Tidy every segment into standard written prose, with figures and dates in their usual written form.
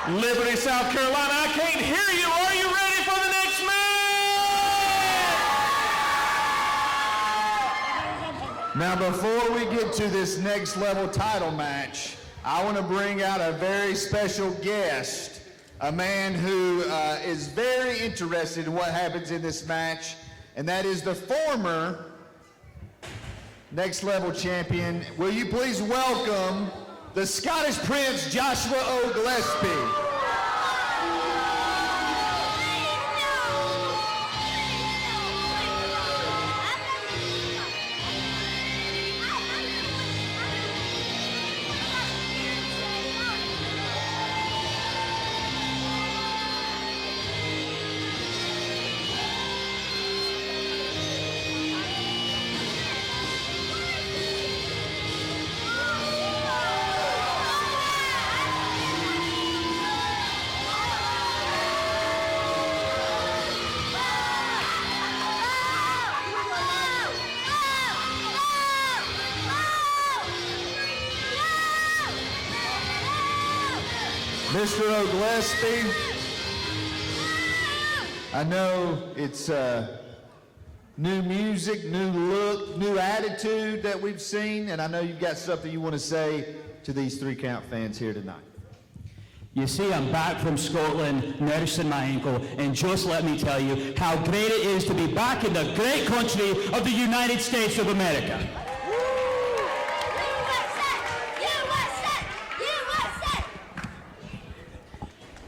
Liberty, South Carolina, I can't hear you. Are you ready for the next match? Now, before we get to this next level title match, I want to bring out a very special guest, a man who is very interested in what happens in this match, and that is the former next level champion. Will you please welcome the Scottish Prince, Joshua O'Gillespie. Mr. O'Gillespie, I know it's new music, new look, new attitude that we've seen, and I know you've got something you want to say to these 3 Count fans here tonight. You see, I'm back from Scotland, nursing my ankle, and just let me tell you how great it is to be back in the great country of the United States of America.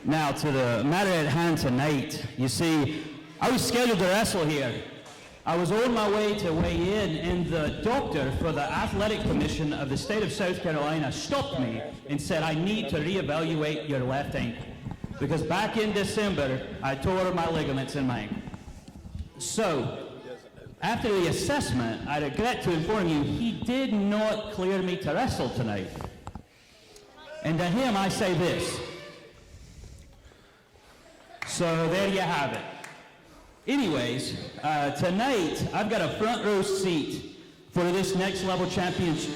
Now, to the matter at hand tonight, you see, I was scheduled to wrestle here. I was on my way to weigh in, and the doctor for the Athletic Commission of the state of South Carolina stopped me and said, I need to reevaluate your left ankle. Because back in December, I tore my ligaments in my ankle. So, after the assessment, I regret to inform you, he did not clear me to wrestle tonight. And to him, I say this. So there you have it. Anyways, tonight I've got a front row seat for this next level championship.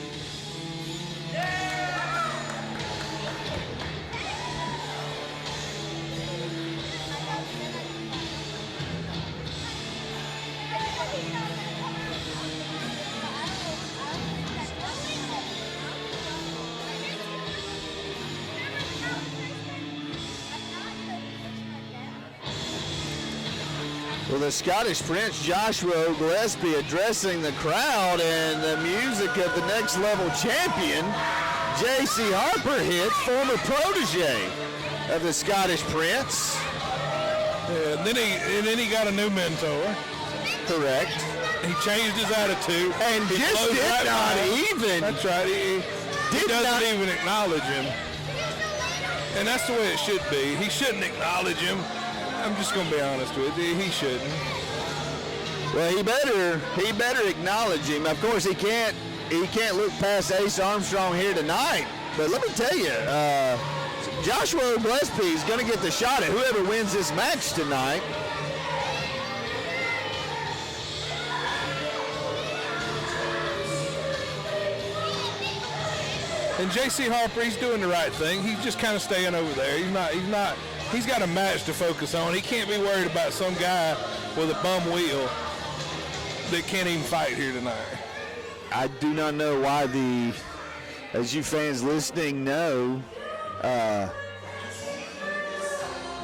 Well, the Scottish Prince, Joshua O'Gillespie, addressing the crowd, and the music of the next level champion, J.C. Harper, hit, former protege of the Scottish Prince. Yeah, and then he got a new mentor. Correct. He changed his attitude. And he just did right not by. even. That's right. He doesn't even acknowledge him. And that's the way it should be. He shouldn't acknowledge him. I'm just going to be honest with you. He shouldn't. Well, he better acknowledge him. Of course, he can't look past Ace Armstrong here tonight. But let me tell you, Joshua O'Gillespie is going to get the shot at whoever wins this match tonight. And J.C. Harper, he's doing the right thing. He's just kind of staying over there. He's got a match to focus on. He can't be worried about some guy with a bum wheel that can't even fight here tonight. I do not know why as you fans listening know, the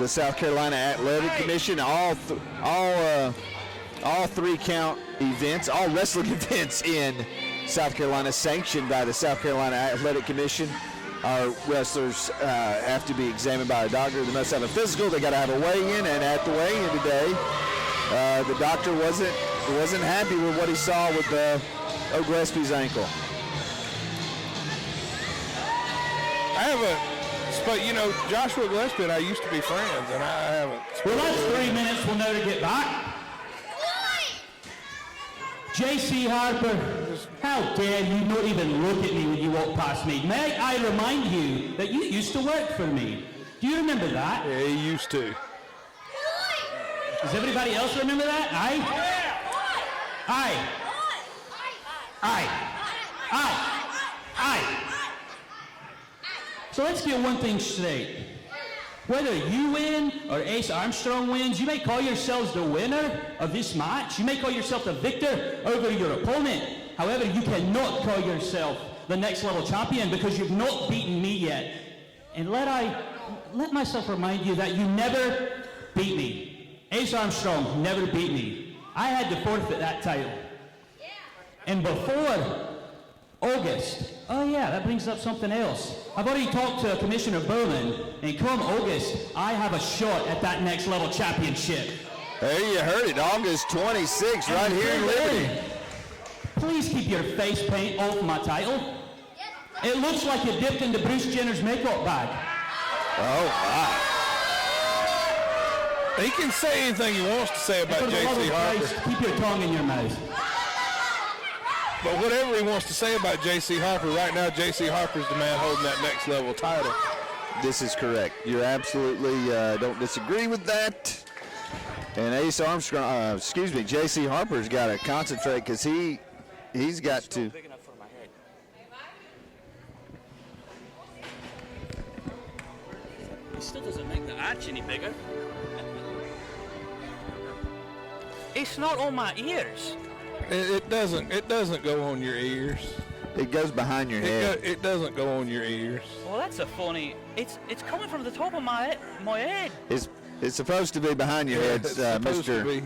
South Carolina Athletic Commission, all 3 count events, all wrestling events in South Carolina sanctioned by the South Carolina Athletic Commission. Our wrestlers have to be examined by a doctor. They must have a physical. They got to have a weigh-in, and at the weigh-in today, the doctor wasn't happy with what he saw with O'Gillespie's ankle. Joshua Gillespie and I used to be friends, and I haven't. Well, that's 3 minutes we'll know to get back. J.C. Harper, how dare you not even look at me when you walk past me? May I remind you that you used to work for me? Do you remember that? Yeah, he used to. Does everybody else remember that? Aye? Aye. Aye. Aye. So let's get one thing straight. Whether you win or Ace Armstrong wins, you may call yourselves the winner of this match. You may call yourself the victor over your opponent. However, you cannot call yourself the next level champion because you've not beaten me yet. And let myself remind you that you never beat me. Ace Armstrong never beat me. I had to forfeit that title. And before August, oh yeah, that brings up something else. I've already talked to Commissioner Bowman, and come August, I have a shot at that next level championship. There you heard it, August 26th, right here in Liberty. Please keep your face paint off my title. It looks like you dipped into Bruce Jenner's makeup bag. Oh, wow. He can say anything he wants to say about J.C. Harper. Keep your tongue in your mouth. But whatever he wants to say about J.C. Harper, right now J.C. Harper's the man holding that next level title. This is correct. You absolutely don't disagree with that. And Ace Armstrong, J.C. Harper's got to concentrate because he's got to. It still doesn't make the arch any bigger. It's not on my ears. It doesn't go on your ears. It goes behind your head. It doesn't go on your ears. Well, that's a funny. It's coming from the top of my head. It's supposed to be behind your head, Mr.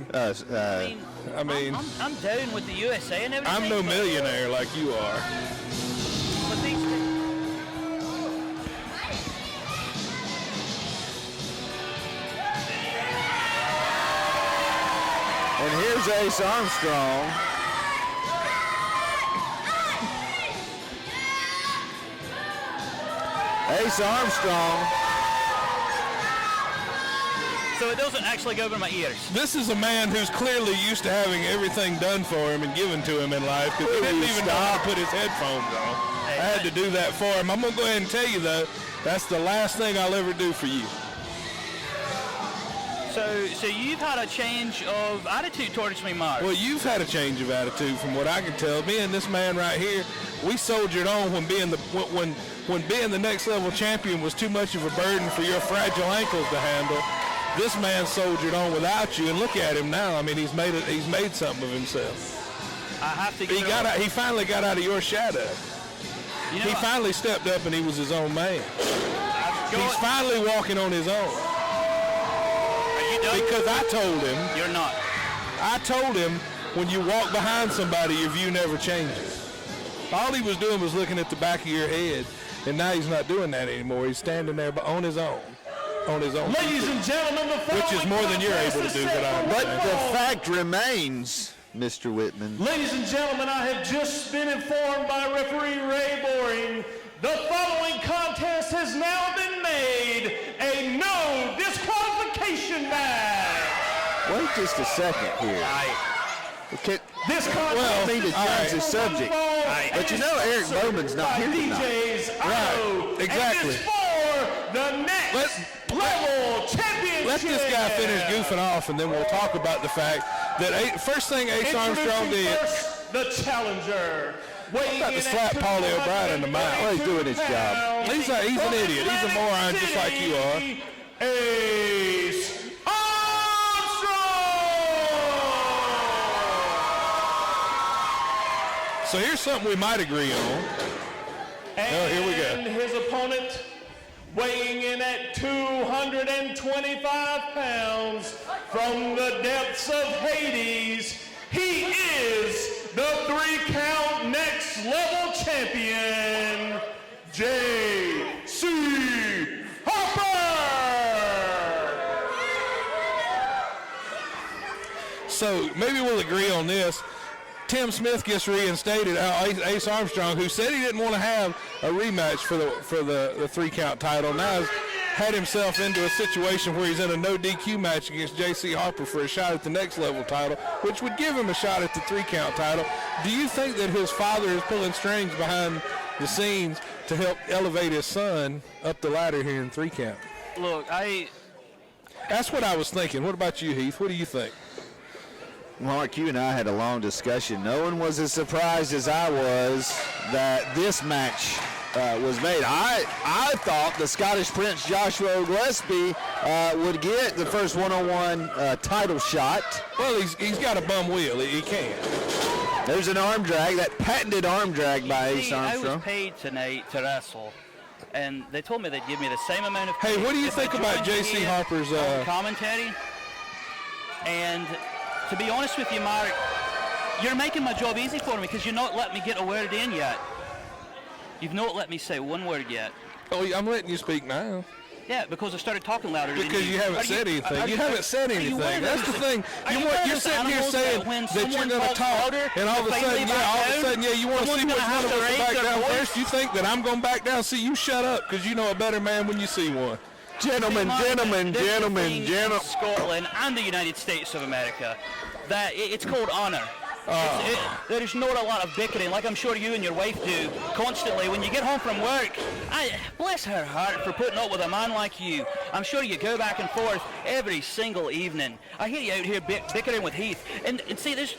I'm down with the USA and everything. I'm no millionaire like you are. But these And here's Ace Armstrong. Ace Armstrong. So it doesn't actually go over my ears. This is a man who's clearly used to having everything done for him and given to him in life because he didn't even know how to put his headphones on. I had to do that for him. I'm going to go ahead and tell you, though, that's the last thing I'll ever do for you. So you've had a change of attitude towards me, Mark. Well, you've had a change of attitude from what I can tell. Me and this man right here, we soldiered on when being the next level champion was too much of a burden for your fragile ankles to handle. This man soldiered on without you, and look at him now. I mean, he's made something of himself. I have to. He finally got out of your shadow. You know, he finally stepped up, and he was his own man. He's finally walking on his own. Because I told him. You're not. I told him when you walk behind somebody, your view never changes. All he was doing was looking at the back of your head, and now he's not doing that anymore. He's standing there on his own. Ladies and gentlemen, which is more than you're able to do. But the fact remains, Mr. Whitman. Ladies and gentlemen, I have just been informed by referee Ray Boring the following contest has now been made a no disqualification match. Wait just a second here. Okay. This contest I mean to change the subject. But you know Eric Bowman's not here tonight. Right, exactly. And it's for the next level championship. Let this guy finish goofing off, and then we'll talk about the fact that first thing Ace Armstrong did. First, the challenger. I'm about to slap Paulie O'Brien in the mouth. Well, he's doing his job. He's an idiot. He's a moron just like you are. Ace Armstrong! So here's something we might agree on. Here we go. And his opponent, weighing in at 225 pounds from the depths of Hades, he is the 3-count next level champion, J.C. Harper! So maybe we'll agree on this. Tim Smith gets reinstated. Ace Armstrong, who said he didn't want to have a rematch for the 3-count title, now has had himself into a situation where he's in a no DQ match against J.C. Harper for a shot at the next level title, which would give him a shot at the 3-count title. Do you think that his father is pulling strings behind the scenes to help elevate his son up the ladder here in 3-count? Look, That's what I was thinking. What about you, Heath? What do you think? Mark, you and I had a long discussion. No one was as surprised as I was that this match was made. I thought the Scottish Prince Joshua Gillespie would get the first one-on-one title shot. Well, he's got a bum wheel. He can't. There's an arm drag, that patented arm drag by Ace Armstrong. I was paid tonight to wrestle, and they told me they'd give me the same amount of pay. Hey, what do you think about J.C. Harper's commentary? And to be honest with you, Mark, you're making my job easy for me because you're not letting me get a word in yet. You've not let me say one word yet. Oh, I'm letting you speak now. Yeah, because I started talking louder. Because you haven't said anything. You haven't said anything. That's the thing. You're sitting here saying that you're going to talk, and all of a sudden, you want to see which one of us will back down first. You think that I'm going to back down? See, you shut up, because you know a better man when you see one. Gentlemen. Scotland and the United States of America, that it's called honor. There is not a lot of bickering, like I'm sure you and your wife do constantly. When you get home from work, bless her heart for putting up with a man like you. I'm sure you go back and forth every single evening. I hear you out here bickering with Heath. And see, there's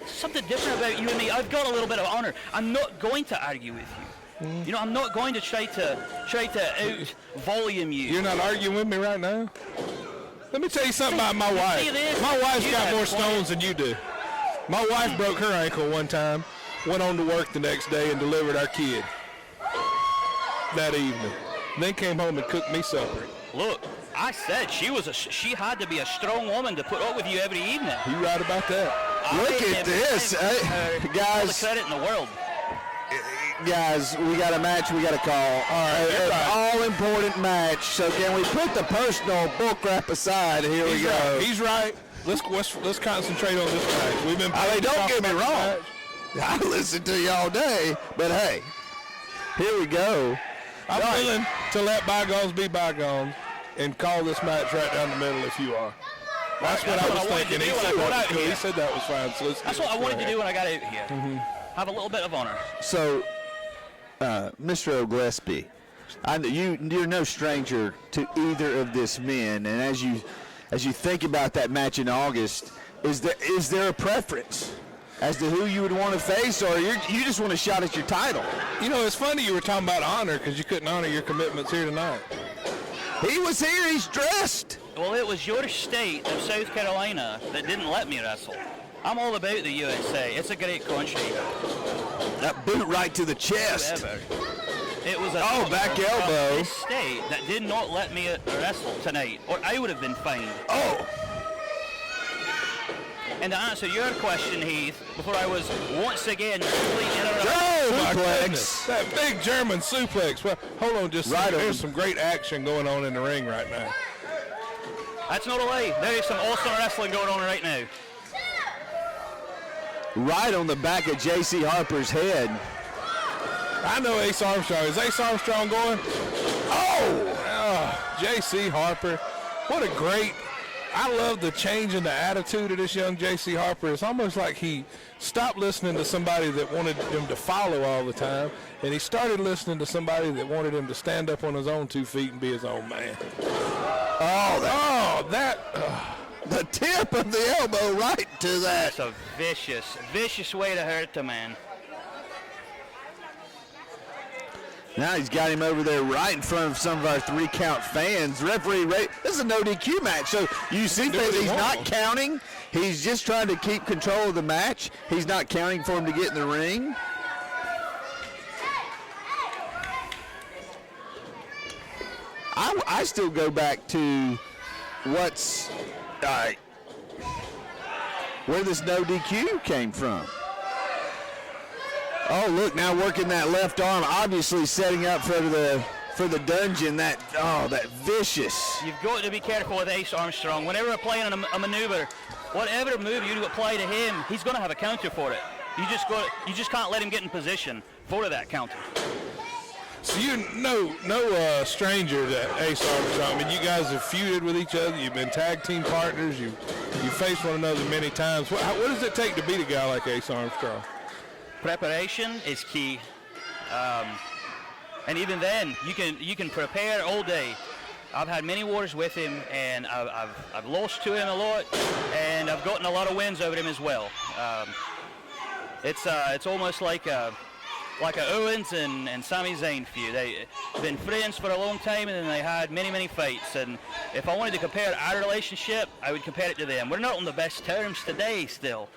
something different about you and me. I've got a little bit of honor. I'm not going to argue with you. You know, I'm not going to try to out-volume you. You're not arguing with me right now? Let me tell you something about my wife. My wife's got more stones than you do. My wife broke her ankle one time, went on to work the next day and delivered our kid that evening. Then came home and cooked me supper. Look, I said she had to be a strong woman to put up with you every evening. You right about that. Look at this. Guys. All the credit in the world. Guys, we got a match we got to call. All right. All important match. So can we put the personal bullcrap aside? Here we go. Right. He's right. Let's concentrate on this match. We've been. Don't get me wrong. I listen to you all day, but hey, here we go. I'm willing to let bygones be bygones and call this match right down the middle if you are. That's what I was thinking. He said that was fine. So that's what I wanted to do when I got out here. Mm-hmm. Have a little bit of honor. So, Mr. O'Gillespie, you're no stranger to either of these men, and as you think about that match in August, is there a preference as to who you would want to face, or you just want a shot at your title? You know, it's funny you were talking about honor because you couldn't honor your commitments here tonight. He was here. He's dressed. Well, it was your state of South Carolina that didn't let me wrestle. I'm all about the USA. It's a great country. That boot right to the chest. Whatever. It was back elbow. This state that did not let me wrestle tonight, or I would have been fined. Oh. And to answer your question, Heath, before I was once again completely interrupted. Oh, my goodness. That big German suplex. Well, hold on just a second. There's some great action going on in the ring right now. That's not a lie. There is some awesome wrestling going on right now. Right on the back of J.C. Harper's head. I know Ace Armstrong. Is Ace Armstrong going? Oh, J.C. Harper. What a great, I love the change in the attitude of this young J.C. Harper. It's almost like he stopped listening to somebody that wanted him to follow all the time, and he started listening to somebody that wanted him to stand up on his own 2 feet and be his own man. The tip of the elbow right to that. That's a vicious way to hurt the man. Now he's got him over there right in front of some of our 3-count fans. Referee Ray, this is a no DQ match, so you see that he's not counting. He's just trying to keep control of the match. He's not counting for him to get in the ring. I still go back to where this no DQ came from. Oh, look, now working that left arm, obviously setting up for the dungeon. That vicious. You've got to be careful with Ace Armstrong. Whenever we're playing a maneuver, whatever move you apply to him, he's going to have a counter for it. You just can't let him get in position for that counter. So you're no stranger to Ace Armstrong. I mean, you guys have feuded with each other. You've been tag team partners. You faced one another many times. What does it take to beat a guy like Ace Armstrong? Preparation is key, and even then, you can prepare all day. I've had many wars with him, and I've lost to him a lot, and I've gotten a lot of wins over him as well. It's almost like a Owens and Sami Zayn feud. They've been friends for a long time, and then they had many fights. And if I wanted to compare our relationship, I would compare it to them. We're not on the best terms today still.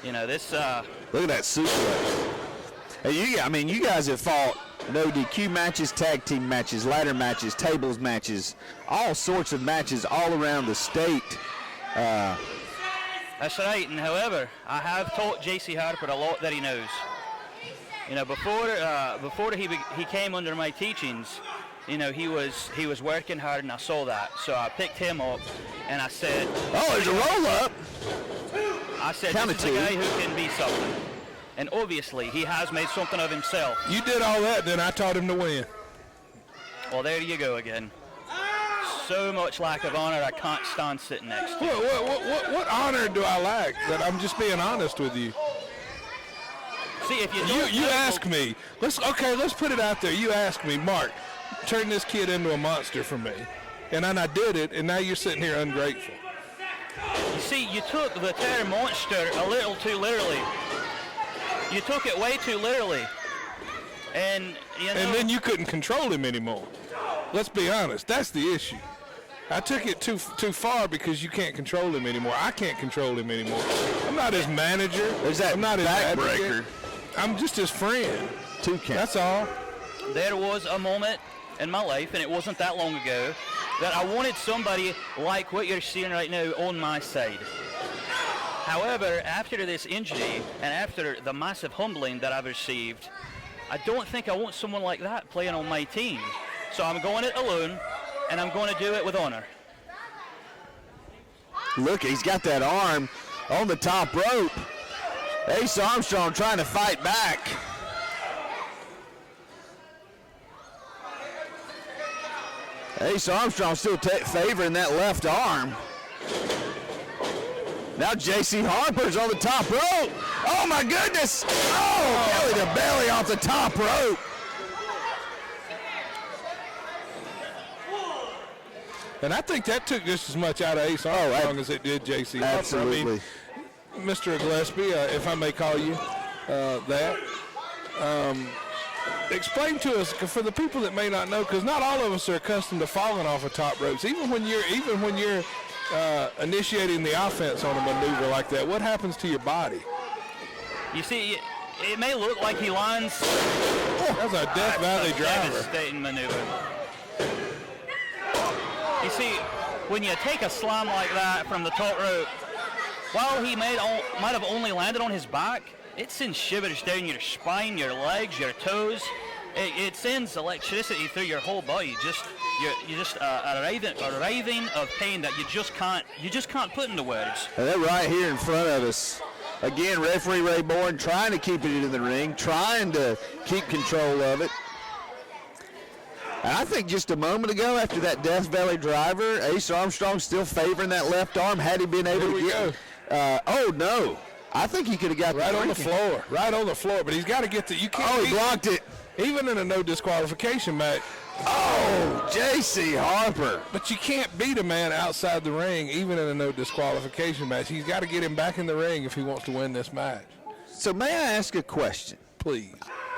You know, this... Look at that suplex. Hey, you guys have fought no DQ matches, tag team matches, ladder matches, tables matches, all sorts of matches all around the state. That's right, and however, I have taught J.C. Harper a lot that he knows. You know, before he came under my teachings, you know, he was working hard, and I saw that. So I picked him up, and I said, "Oh, there's a roll-up." I said, "This is a guy who can be something." And obviously, he has made something of himself. You did all that, then I taught him to win. Well, there you go again. So much lack of honor, I can't stand sitting next to you. What honor do I lack? That I'm just being honest with you. See, if you ask me, let's put it out there. You ask me, Mark, turn this kid into a monster for me, and then I did it, and now you're sitting here ungrateful. You see, you took the term monster a little too literally. You took it way too literally, and you know. And then you couldn't control him anymore. Let's be honest, that's the issue. I took it too far because you can't control him anymore. I can't control him anymore. I'm not his manager. I'm not his advocate. I'm just his friend. 2 count. That's all. There was a moment in my life, and it wasn't that long ago, that I wanted somebody like what you're seeing right now on my side. However, after this injury and after the massive humbling that I've received, I don't think I want someone like that playing on my team. So I'm going it alone, and I'm going to do it with honor. Look, he's got that arm on the top rope. Ace Armstrong trying to fight back. Ace Armstrong still favoring that left arm. Now J.C. Harper's on the top rope. Oh my goodness! Oh, belly to belly off the top rope. And I think that took just as much out of Ace Armstrong as it did J.C. Harper. Absolutely. I mean, Mr. Gillespie, if I may call you that, explain to us, for the people that may not know, because not all of us are accustomed to falling off of top ropes. Even when you're initiating the offense on a maneuver like that, what happens to your body? You see, it may look like he lands. That's a Death Valley driver. Devastating maneuver. You see, when you take a slam like that from the top rope, while he might have only landed on his back, it sends shivers down your spine, your legs, your toes. It sends electricity through your whole body. You just a writhing of pain that you just can't put into words. And they're right here in front of us. Again, referee Ray Bourne trying to keep it in the ring, trying to keep control of it. And I think just a moment ago, after that Death Valley driver, Ace Armstrong still favoring that left arm. Had he been able to get, oh no, I think he could have got right on the floor, right on the floor. But he's got to get the. You can't. Oh, he blocked it. Even in a no disqualification match. Oh, J.C. Harper. But you can't beat a man outside the ring, even in a no disqualification match. He's got to get him back in the ring if he wants to win this match. So may I ask a question? Please.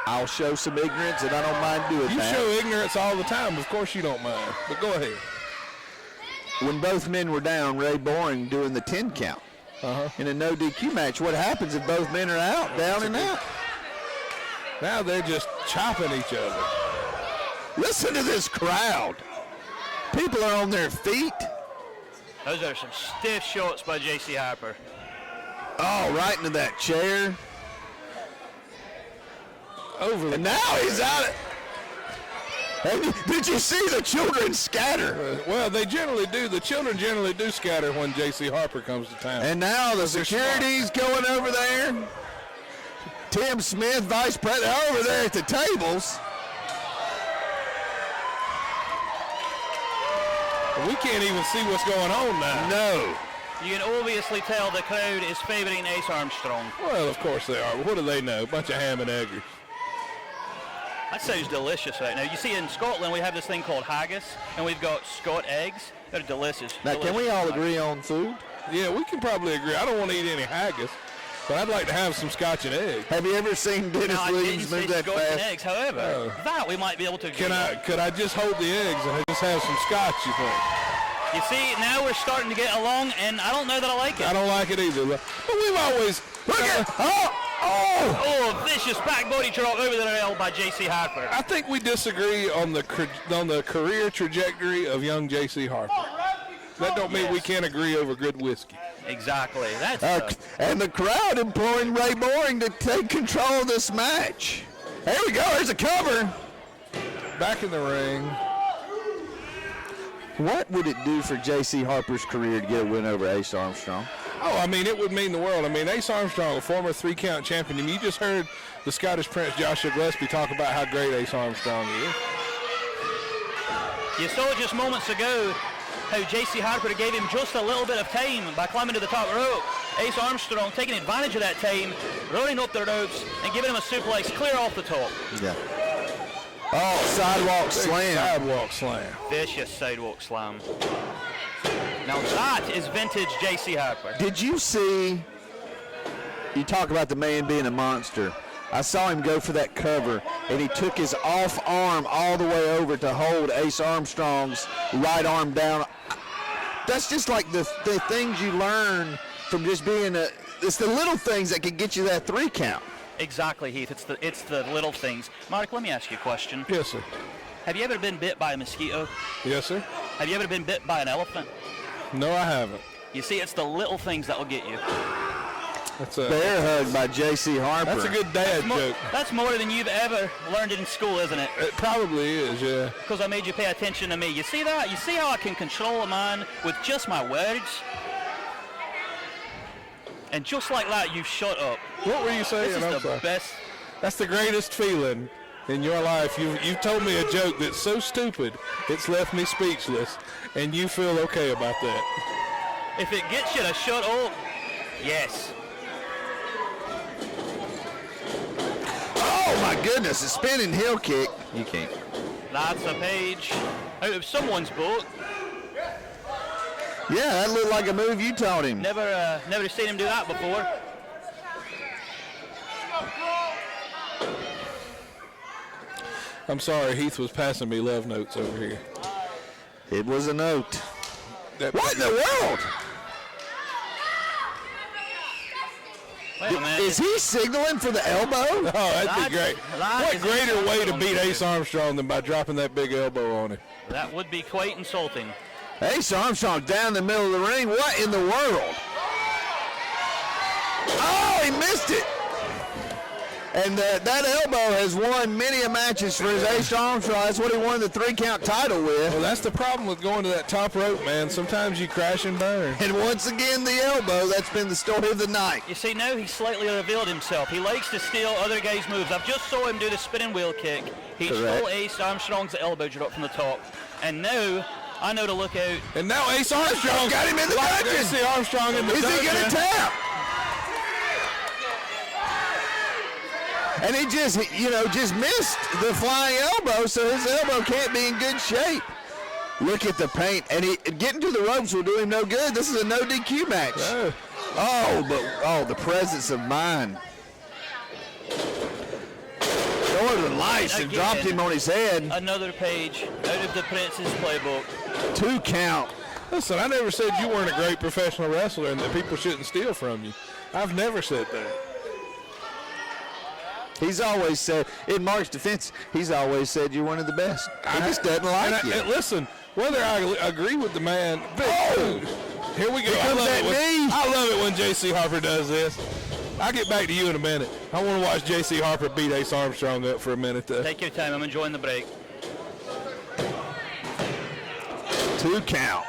I'll show some ignorance, and I don't mind doing that. You show ignorance all the time. Of course you don't mind. But go ahead. When both men were down, Ray Boring doing the 10 count. In a no DQ match, what happens if both men are out, down and out? Now they're just chopping each other. Listen to this crowd. People are on their feet. Those are some stiff shots by J.C. Harper. Oh, right into that chair. And now he's out. Did you see the children scatter? Well, they generally do. The children generally do scatter when J.C. Harper comes to town. And now the security's going over there. Tim Smith, Vice President, over there at the tables. We can't even see what's going on now. No. You can obviously tell the crowd is favoring Ace Armstrong. Well, of course they are. But what do they know? A bunch of ham and eggers. That sounds delicious right now. You see, in Scotland, we have this thing called haggis, and we've got Scot eggs. They're delicious. Now, can we all agree on food? Yeah, we can probably agree. I don't want to eat any haggis, but I'd like to have some Scotch and eggs. Have you ever seen Dennis Now, I Williams didn't move say that Scotch and fast? eggs. However, that we might be able to agree on. Could I just hold the eggs and just have some Scotch, you think? You see, now we're starting to get along, and I don't know that I like it. I don't like it either. But we've always... Look at Oh, vicious back body drop over the rail by J.C. Harper. I think we disagree on the career trajectory of young J.C. Harper. That don't mean we can't agree over good whiskey. Exactly. That's and the crowd imploring Ray Boring to take control of this match. There we go. There's a cover. Back in the ring. What would it do for J.C. Harper's career to get a win over Ace Armstrong? Oh, I mean, it would mean the world. I mean, Ace Armstrong, a former 3-count champion, and you just heard the Scottish Prince Joshua Gillespie talk about how great Ace Armstrong is. You saw just moments ago how J.C. Harper gave him just a little bit of time by climbing to the top rope. Ace Armstrong taking advantage of that time, running up the ropes, and giving him a suplex clear off the top. Yeah. Oh, sidewalk slam. Sidewalk slam. Vicious sidewalk slam. Now that is vintage J.C. Harper. Did you see, you talk about the man being a monster. I saw him go for that cover, and he took his off arm all the way over to hold Ace Armstrong's right arm down. That's just like the things you learn from just being it's the little things that can get you that 3 count. Exactly, Heath. It's the little things. Mark, let me ask you a question. Yes, sir. Have you ever been bit by a mosquito? Yes, sir. Have you ever been bit by an elephant? No, I haven't. You see, it's the little things that will get you. That's a Bear hug by J.C. Harper. That's a good dad joke. That's more than you've ever learned in school, isn't it? It probably is, yeah. Because I made you pay attention to me. You see that? You see how I can control a man with just my words? And just like that, you shut up. What were you saying? This is I'm the sorry. best. That's the greatest feeling in your life. You've told me a joke that's so stupid, it's left me speechless, and you feel okay about that. If it gets you to shut up, yes. Oh, my goodness, a spinning heel kick. You can't. That's a page out of someone's book. Yeah, that looked like a move you taught him. Never seen him do that before. I'm sorry, Heath was passing me love notes over here. It was a note. What in the world? Wait a minute. Is he signaling for the elbow? Oh, that'd be great. that What is greater way to insulting. beat Ace Armstrong than by dropping that big elbow on him? That would be quite insulting. Ace Armstrong down the middle of the ring. What in the world? Oh, he missed it. And that elbow has won many a matches for his Ace Armstrong. That's what he won the 3-count title with. Well, that's the problem with going to that top rope, man. Sometimes you crash and burn. And once again, the elbow. That's been the story of the night. You see, now he's slightly revealed himself. He likes to steal other guys' moves. I've just saw him do the spinning wheel kick. He Correct. stole Ace Armstrong's elbow drop from the top. And now, I know to look out. And now Ace Armstrong Got him in the dungeon. Ace Armstrong in the Is dungeon. he going to tap? And he just missed the flying elbow, so his elbow can't be in good shape. Look at the paint. And getting to the ropes will do him no good. This is a no DQ match. Oh. Oh, the presence of mind. Northern Lights and Again. dropped him on his head. Another page out of the Prince's playbook. 2 count. Listen, I never said you weren't a great professional wrestler and that people shouldn't steal from you. I've never said that. He's always said, in Mark's defense, he's always said you're one of the best. He just doesn't like you. And listen, whether I agree with the man, here we go. Here comes that knee. I love it when J.C. Harper does this. I'll get back to you in a minute. I want to watch J.C. Harper beat Ace Armstrong up for a minute, though. Take your time. I'm enjoying the break. 2 count.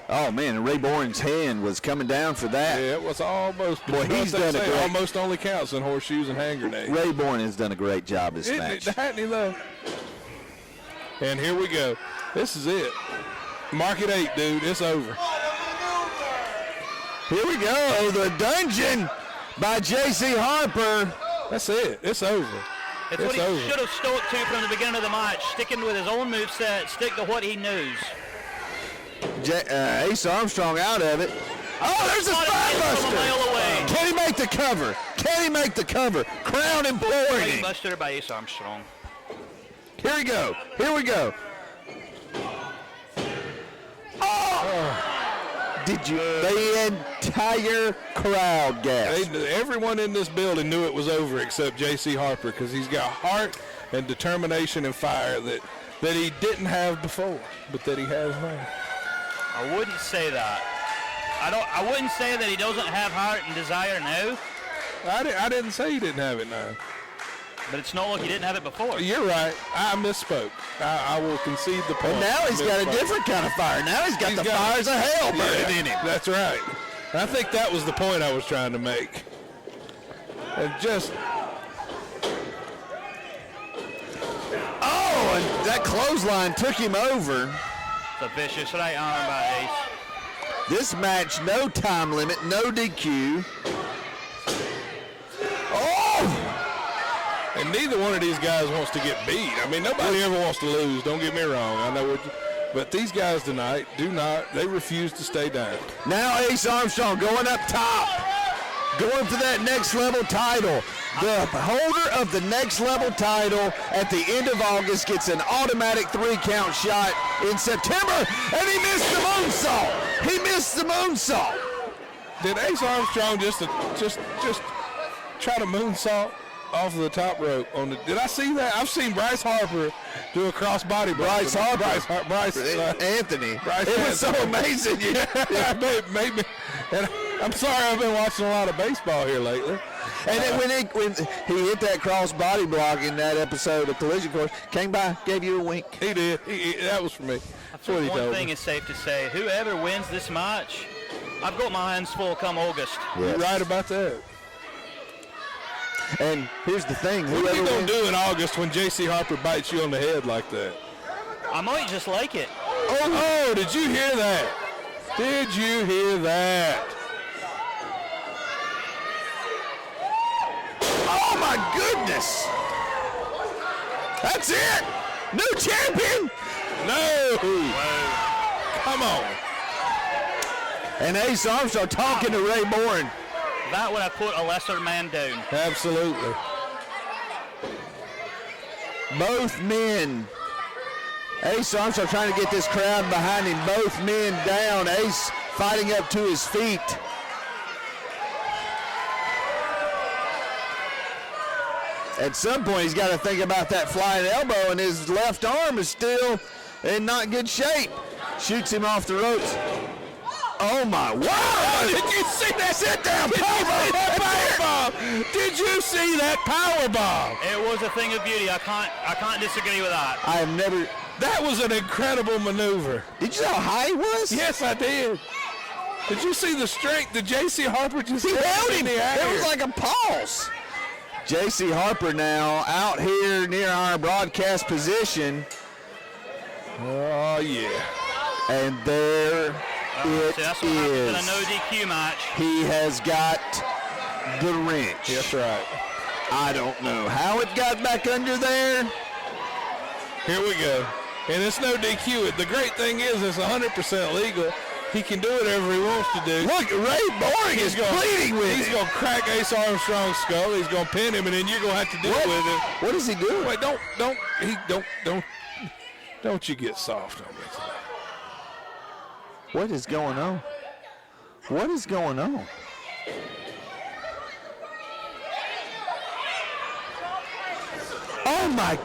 Oh, man, Ray Boring's hand was coming down for that. Yeah, it was almost. Boy, he's done a great. Almost only counts in horseshoes and hand grenades. Ray Boring has done a great job this match. Hadn't he, though? And here we go. This is it. Mark it 8, dude. It's over. Here we go. The dungeon by J.C. Harper. That's it. It's over. It's what he should have stuck to from the beginning of the match, sticking with his own moveset, stick to what he knows. Ace Armstrong out of it. Oh, there's a spinebuster. Can he make the cover? Can he make the cover? Crown imploring him. Spinebuster by Ace Armstrong. Here we go. Here we go. Oh! Did you? The entire crowd gasped. Everyone in this building knew it was over except J.C. Harper because he's got heart and determination and fire that he didn't have before, but that he has now. I wouldn't say that. I wouldn't say that he doesn't have heart and desire now. I didn't say he didn't have it now. But it's not like he didn't have it before. You're right. I misspoke. I will concede the point. And now he's got a different kind of fire. Now he's got the fires of hell burning in him. That's right. And I think that was the point I was trying to make. And just... Oh, and that clothesline took him over. It's a vicious right arm by Ace. This match, no time limit, no DQ. And neither one of these guys wants to get beat. I mean, nobody ever wants to lose. Don't get me wrong. I know but these guys tonight do not. They refuse to stay down. Now Ace Armstrong going up top, going for that next level title. The holder of the next level title at the end of August gets an automatic 3-count shot in September, and he missed the moonsault. He missed the moonsault. Did Ace Armstrong just try to moonsault off of the top rope? Did I see that? I've seen Bryce Harper do a crossbody. Bryce Harper. Anthony. It was so amazing. Maybe. And I'm sorry, I've been watching a lot of baseball here lately. And then when he hit that cross body block in that episode of Collision Course, came by, gave you a wink. He did. That was for me. That's what he told me. One thing is safe to say: whoever wins this match, I've got my hands full come August. Yes. You're right about that. And here's the thing: what are you gonna do in August when J.C. Harper bites you on the head like that? I might just like it. Oh! Did you hear that? Did you hear that? Oh my goodness! That's it! New champion! No! Come on! And Ace Armstrong talking to Ray Boring. That would have put a lesser man down. Absolutely. Both men. Ace Armstrong trying to get this crowd behind him. Both men down. Ace fighting up to his feet. At some point, he's got to think about that flying elbow, and his left arm is still in not good shape. Shoots him off the ropes. Oh my! Wow! Did you see that? Sit down, powerbomb! Did you see that powerbomb? It was a thing of beauty. I can't disagree with that. I have never. That was an incredible maneuver. Did you know how high he was? Yes, I did. Did you see the strength that J.C. Harper just held him? In the air? It was like a pulse. J.C. Harper now out here near our broadcast position. Oh yeah. And there it that's what is. happens in a no DQ match. He has got the wrench. That's right. I don't know how it got back under there. Here we go. And it's no DQ. The great thing is it's 100% legal. He can do whatever he wants to do. Look, Ray Boring is pleading with He's it. going to crack Ace Armstrong's skull. He's going to pin him, and then you're going to have to deal with it. What is he doing? Wait, don't you get soft on me today. What is going on? What is going on? Oh my!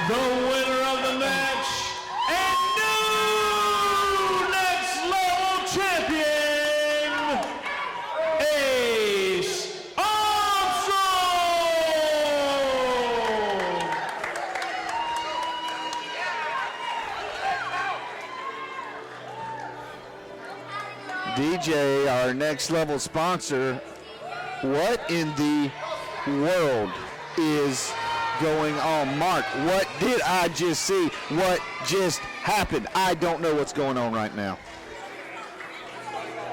The winner of the match and new next level champion. DJ, our next level sponsor, what in the world is going on? Mark, what did I just see? What just happened? I don't know what's going on right now.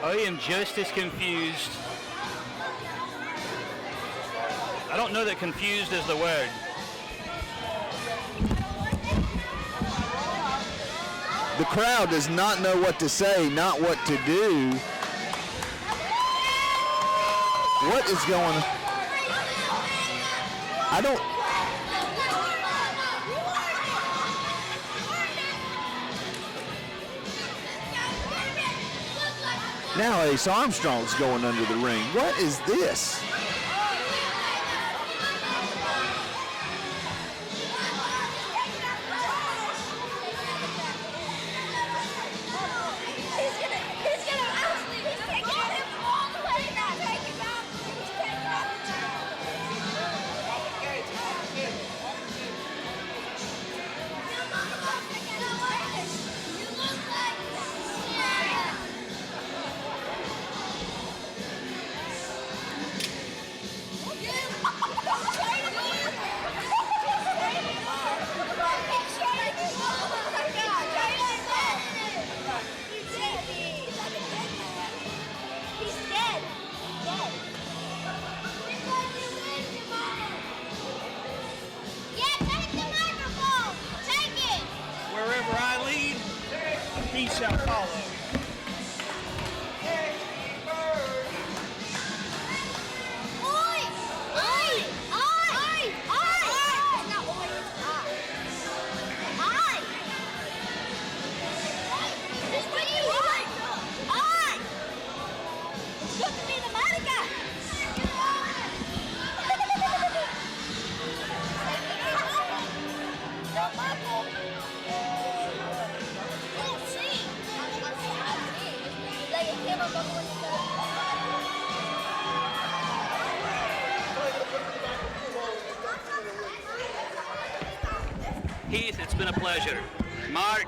I am just as confused. I don't know that confused is the word. The crowd does not know what to say, not what to do. What is going on? I don't. Now Ace Armstrong's going under the ring. What is this? Shall follow. Heath, it's been a pleasure. Mark,